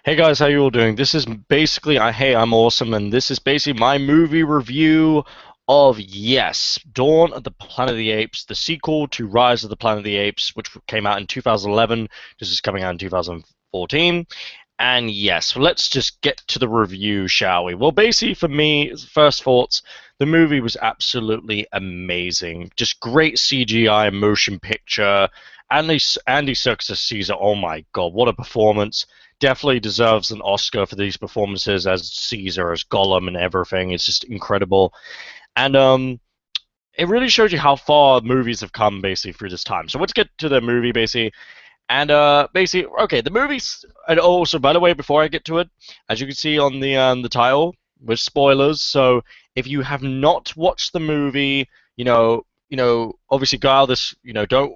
Hey guys, how you all doing? This is basically, hey, I'm awesome, and this is basically my movie review of, yes, Dawn of the Planet of the Apes, the sequel to Rise of the Planet of the Apes, which came out in 2011. This is coming out in 2014. And yes, let's just get to the review, shall we? Well, basically, for me, first thoughts, the movie was absolutely amazing. Just great CGI motion picture. Andy Serkis as Caesar, oh my god, what a performance. Definitely deserves an Oscar for these performances as Caesar, as Gollum, and everything. It's just incredible. And it really shows you how far movies have come, basically, through this time. So let's get to the movie, basically. And basically, okay, the movie's. And also, by the way, before I get to it, as you can see on the title, with spoilers. So if you have not watched the movie, obviously go out of this. Don't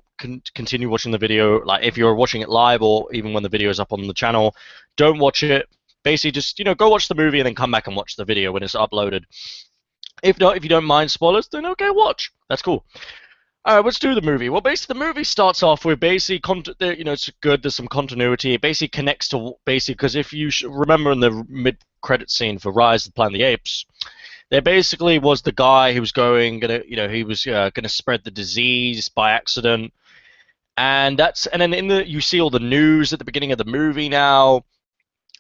continue watching the video. Like if you're watching it live or even when the video is up on the channel, don't watch it. Basically, just go watch the movie and then come back and watch the video when it's uploaded. If not, if you don't mind spoilers, then okay, watch. That's cool. All right, let's do the movie. Well, basically, the movie starts off with basically, it's good. There's some continuity. It basically connects to basically because if you remember in the mid-credit scene for Rise of the Planet of the Apes, there basically was the guy who was he was gonna spread the disease by accident, and then you see all the news at the beginning of the movie now.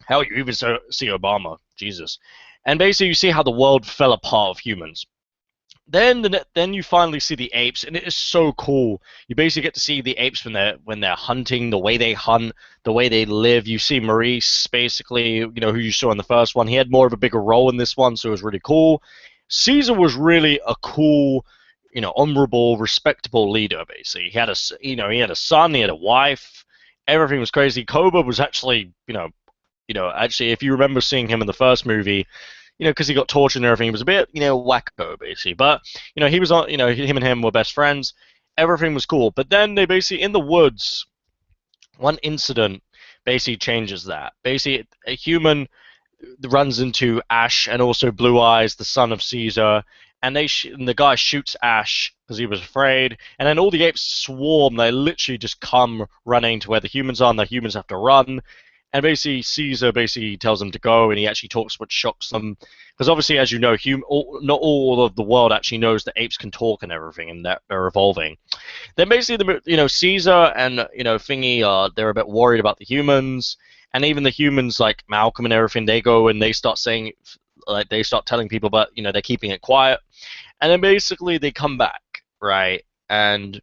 Hell, you even see Obama, Jesus, and basically you see how the world fell apart of humans. Then you finally see the apes, and it is so cool. You basically get to see the apes when they're hunting, the way they hunt, the way they live. You see Maurice, basically, who you saw in the first one. He had more of a bigger role in this one, so it was really cool. Caesar was really a cool, honorable, respectable leader. Basically, he had a son, he had a wife. Everything was crazy. Koba was actually, actually, if you remember seeing him in the first movie, because he got tortured and everything. He was a bit, wacko, basically. But, he was on, him and him were best friends. Everything was cool. But then they basically, in the woods, one incident basically changes that. Basically, a human runs into Ash and also Blue Eyes, the son of Caesar, and and the guy shoots Ash because he was afraid. And then all the apes swarm. They literally just come running to where the humans are, and the humans have to run. And basically, Caesar basically tells them to go, and he actually talks, which shocks them, because obviously, as you know, not all of the world actually knows that apes can talk and everything, and that they're evolving. Then basically, Caesar and Thingy, they're a bit worried about the humans, and even the humans like Malcolm and everything, they go and they start saying, like they start telling people, but they're keeping it quiet, and then basically they come back, right, and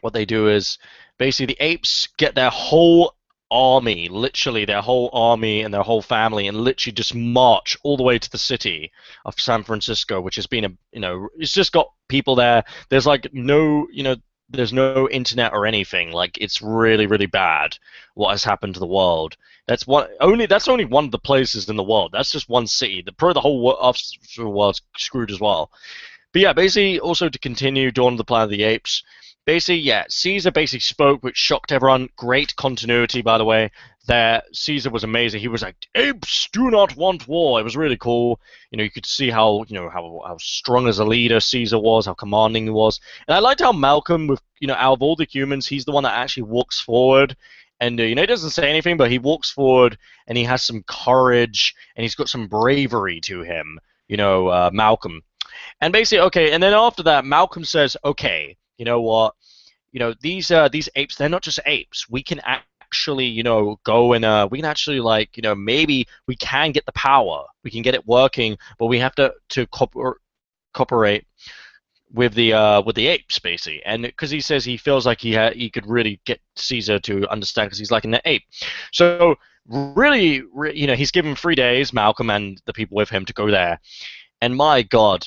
what they do is basically the apes get their whole army, literally their whole army and their whole family, and literally just march all the way to the city of San Francisco, which has been it's just got people there. There's like there's no internet or anything. Like it's really, really bad what has happened to the world. That's only one of the places in the world. That's just one city. Probably the whole world's screwed as well. But yeah, basically, also to continue Dawn of the Planet of the Apes, basically, yeah, Caesar basically spoke, which shocked everyone. Great continuity, by the way. There, Caesar was amazing. He was like, "Apes do not want war." It was really cool. You could see how how strong as a leader Caesar was, how commanding he was, and I liked how Malcolm, with out of all the humans, he's the one that actually walks forward. And he doesn't say anything, but he walks forward, and he has some courage, and he's got some bravery to him. Malcolm. And basically, okay, and then after that, Malcolm says, "Okay, you know what? These apes, they're not just apes. We can actually, go and we can actually maybe we can get the power. We can get it working, but we have to cooperate with the apes, basically." And because he says he feels like he could really get Caesar to understand because he's like an ape. So really, he's given 3 days, Malcolm and the people with him, to go there. And my God,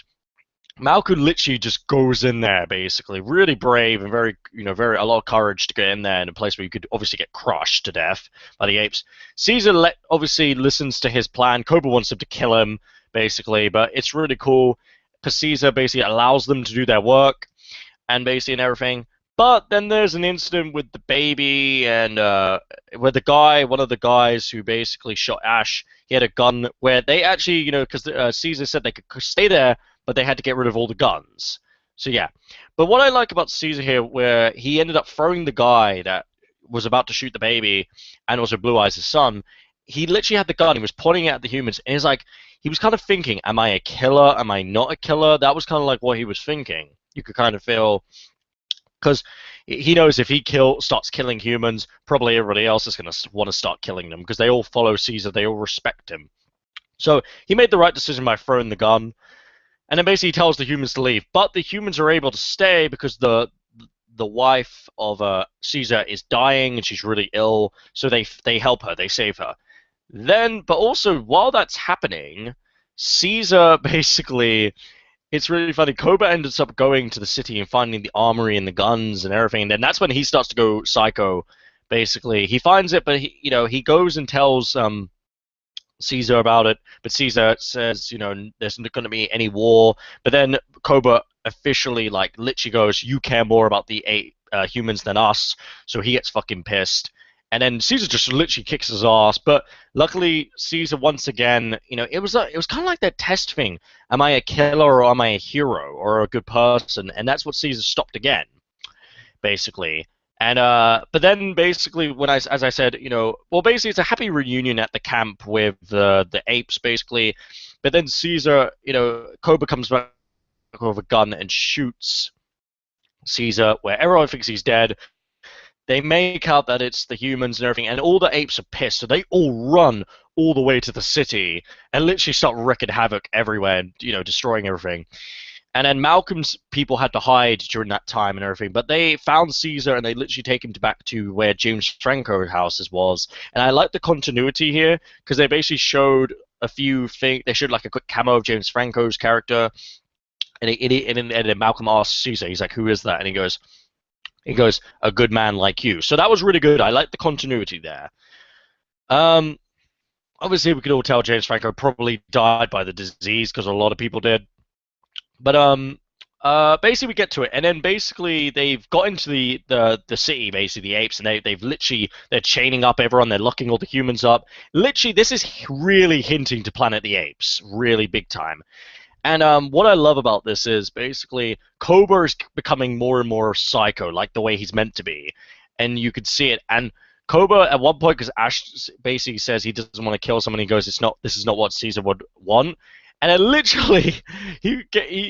Malcolm literally just goes in there, basically, really brave and very, very a lot of courage to get in there in a place where you could obviously get crushed to death by the apes. Caesar obviously listens to his plan. Cobra wants him to kill him, basically, but it's really cool because Caesar basically allows them to do their work and basically and everything. But then there's an incident with the baby and where one of the guys who basically shot Ash, he had a gun where they actually, because Caesar said they could stay there, but they had to get rid of all the guns. So yeah. But what I like about Caesar here, where he ended up throwing the guy that was about to shoot the baby, and also Blue Eyes' son, he literally had the gun. He was pointing it at the humans, and he's like, he was kind of thinking, "Am I a killer? Am I not a killer?" That was kind of like what he was thinking. You could kind of feel because he knows if he starts killing humans, probably everybody else is going to want to start killing them because they all follow Caesar, they all respect him. So he made the right decision by throwing the gun, and then basically tells the humans to leave. But the humans are able to stay because the wife of Caesar is dying and she's really ill, so they help her, they save her. Then, but also while that's happening, Caesar basically, it's really funny. Koba ends up going to the city and finding the armory and the guns and everything. And then that's when he starts to go psycho. Basically, he finds it, but he goes and tells Caesar about it. But Caesar says, there's not going to be any war. But then Koba officially, like, literally goes, "You care more about the humans than us." So he gets fucking pissed. And then Caesar just literally kicks his ass. But luckily, Caesar once again, it was kind of like that test thing. Am I a killer or am I a hero or a good person? And that's what Caesar stopped again, basically. And but then basically, as I said, well, basically it's a happy reunion at the camp with the apes, basically. But then Caesar, Koba comes back with a gun and shoots Caesar, where everyone thinks he's dead. They make out that it's the humans and everything, and all the apes are pissed, so they all run all the way to the city and literally start wreaking havoc everywhere and, destroying everything. And then Malcolm's people had to hide during that time and everything, but they found Caesar and they literally take him back to where James Franco's house was. And I like the continuity here because they basically showed a few things. They showed like a quick camo of James Franco's character, and then Malcolm asks Caesar, he's like, "Who is that?" And he goes, "A good man like you." So that was really good. I like the continuity there. Obviously, we could all tell James Franco probably died by the disease because a lot of people did. But basically we get to it, and then basically they've got into the city, basically the apes, and they're chaining up everyone. They're locking all the humans up. Literally, this is really hinting to Planet of the Apes, really big time. And what I love about this is basically Koba is becoming more and more psycho, like the way he's meant to be, and you could see it. And Koba at one point, because Ash basically says he doesn't want to kill someone, he goes, This is not what Caesar would want." And then literally, he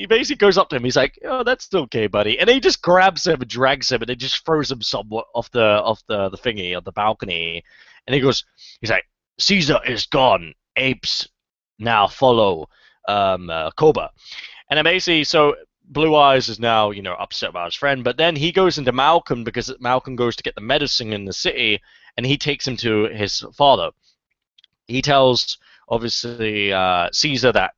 basically goes up to him. He's like, "Oh, that's okay, buddy." And he just grabs him and drags him, and then just throws him somewhat off the thingy, of the balcony. And he's like, "Caesar is gone. Apes now follow Koba." And then basically, so Blue Eyes is now, upset about his friend. But then he goes into Malcolm because Malcolm goes to get the medicine in the city, and he takes him to his father. He tells, obviously, Caesar that,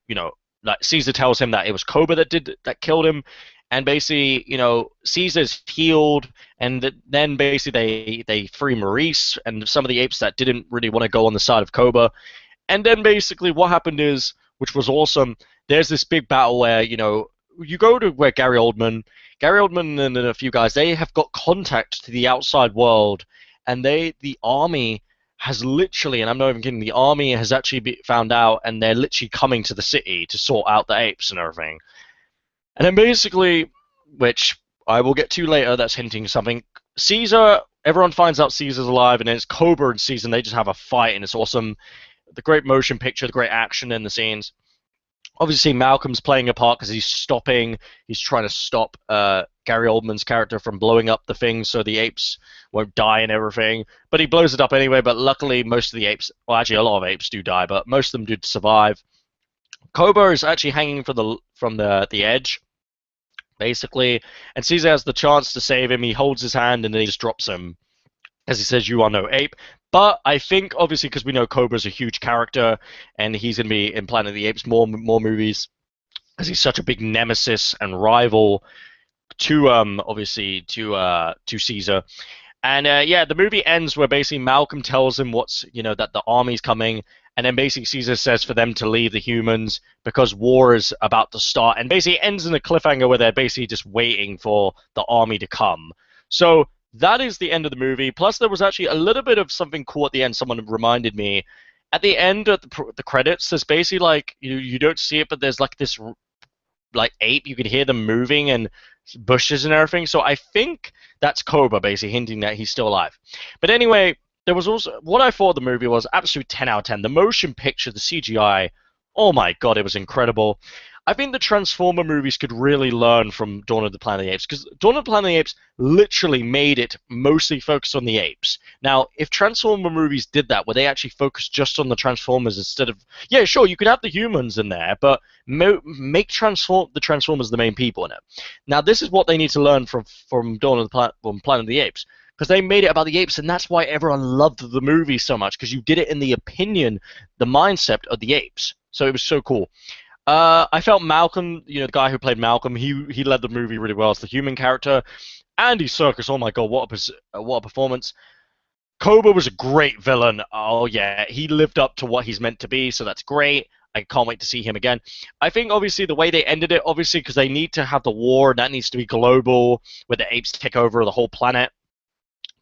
like Caesar tells him that it was Koba that killed him. And basically, Caesar's healed, and then basically they free Maurice and some of the apes that didn't really want to go on the side of Koba. And then basically what happened is, which was awesome, there's this big battle where, you go to where Gary Oldman and a few guys, they have got contact to the outside world, and the army has literally, and I'm not even kidding, the army has actually found out, and they're literally coming to the city to sort out the apes and everything. And then basically, which I will get to later, that's hinting something, Caesar, everyone finds out Caesar's alive, and then it's Cobra and Caesar, and they just have a fight, and it's awesome. The great motion picture, the great action in the scenes. Obviously, Malcolm's playing a part because he's trying to stop Gary Oldman's character from blowing up the thing so the apes won't die and everything. But he blows it up anyway, but luckily most of the apes, well, actually a lot of apes do die, but most of them did survive. Koba is actually hanging from the edge, basically, and Caesar has the chance to save him. He holds his hand and then he just drops him, as he says, "You are no ape." But I think, obviously, because we know Cobra's a huge character, and he's going to be in Planet of the Apes more movies, because he's such a big nemesis and rival to obviously to Caesar. And yeah, the movie ends where basically Malcolm tells him that the army's coming, and then basically Caesar says for them to leave the humans because war is about to start, and basically ends in a cliffhanger where they're basically just waiting for the army to come. So that is the end of the movie. Plus, there was actually a little bit of something cool at the end. Someone reminded me. At the end of the credits, there's basically like, you don't see it, but there's like this like ape. You can hear them moving and bushes and everything. So I think that's Koba basically hinting that he's still alive. But anyway, there was also what I thought the movie was absolute 10 out of 10. The motion picture, the CGI, oh my god, it was incredible. I think the Transformer movies could really learn from Dawn of the Planet of the Apes because Dawn of the Planet of the Apes literally made it mostly focused on the apes. Now, if Transformer movies did that, where they actually focused just on the Transformers instead of, yeah, sure, you could have the humans in there, but make the Transformers the main people in it. Now, this is what they need to learn from Dawn of the Planet of the Apes because they made it about the apes, and that's why everyone loved the movie so much because you did it in the opinion, the mindset of the apes. So it was so cool. I felt Malcolm, the guy who played Malcolm, he led the movie really well as the human character. Andy Serkis, oh my god, what a performance! Cobra was a great villain. Oh yeah, he lived up to what he's meant to be, so that's great. I can't wait to see him again. I think obviously the way they ended it, obviously because they need to have the war, and that needs to be global, where the apes take over the whole planet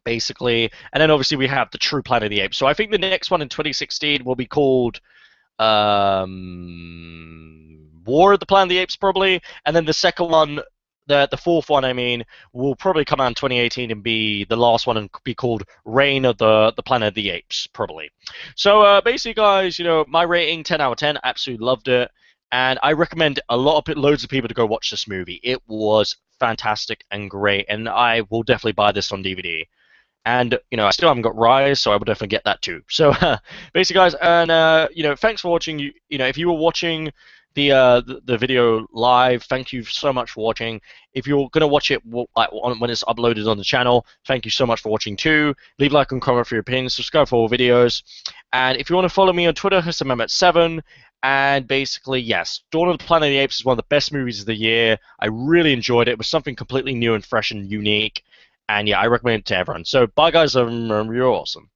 basically. And then obviously we have the true Planet of the Apes. So I think the next one in 2016 will be called War of the Planet of the Apes probably, and then the second one, the fourth one, I mean, will probably come out in 2018 and be the last one and be called Reign of the Planet of the Apes probably. So basically, guys, my rating 10 out of 10, absolutely loved it, and I recommend loads of people to go watch this movie. It was fantastic and great, and I will definitely buy this on DVD. And I still haven't got Rise, so I will definitely get that too. So basically, guys, and thanks for watching. If you were watching the video live, thank you so much for watching. If you're gonna watch it when it's uploaded on the channel, thank you so much for watching too. Leave a like and comment for your opinions. Subscribe for all videos. And if you want to follow me on Twitter, Mehmet7. And basically, yes, Dawn of the Planet of the Apes is one of the best movies of the year. I really enjoyed it. It was something completely new and fresh and unique. And yeah, I recommend it to everyone. So bye, guys. You're awesome.